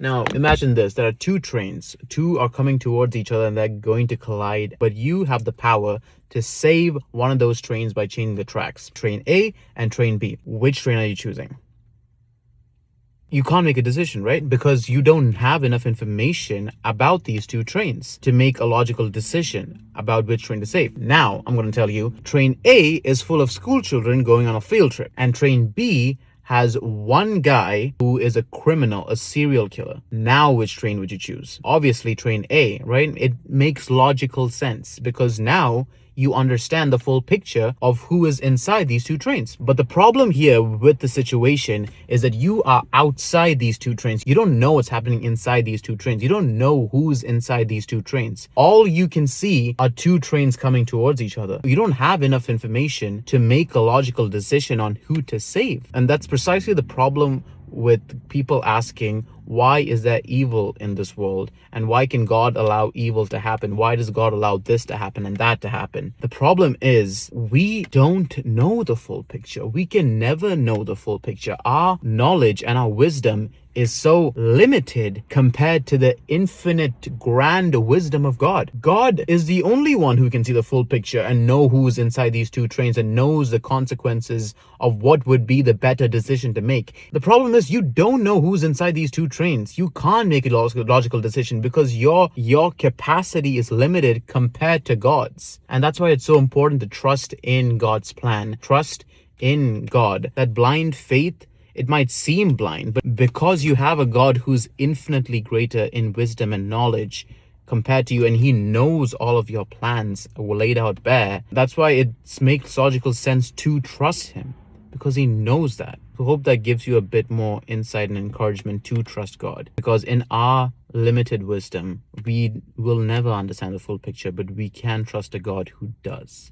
Now, imagine this. There are two trains. Two are coming towards each other and they're going to collide. But you have the power to save one of those trains by changing the tracks. Train A and train B. Which train are you choosing? You can't make a decision, right? Because you don't have enough information about these two trains to make a logical decision about which train to save. Now, I'm going to tell you, train A is full of school children going on a field trip, and train B has one guy who is a criminal, a serial killer. Now, which train would you choose? Obviously, train A, right? It makes logical sense because now you understand the full picture of who is inside these two trains. But the problem here with the situation is that you are outside these two trains. You don't know what's happening inside these two trains. You don't know who's inside these two trains. All you can see are two trains coming towards each other. You don't have enough information to make a logical decision on who to save. And that's precisely the problem with people asking, why is there evil in this world? And why can God allow evil to happen? Why does God allow this to happen and that to happen? The problem is we don't know the full picture. We can never know the full picture. Our knowledge and our wisdom is so limited compared to the infinite grand wisdom of God. God is the only one who can see the full picture and know who's inside these two trains and knows the consequences of what would be the better decision to make. The problem is you don't know who's inside these two trains. You can't make a logical decision because your capacity is limited compared to God's. And that's why it's so important to trust in God's plan. Trust in God. That blind faith, it might seem blind, but because you have a God who's infinitely greater in wisdom and knowledge compared to you, and he knows all of your plans laid out bare, that's why it makes logical sense to trust him, because he knows that. I hope that gives you a bit more insight and encouragement to trust God, because in our limited wisdom, we will never understand the full picture, but we can trust a God who does.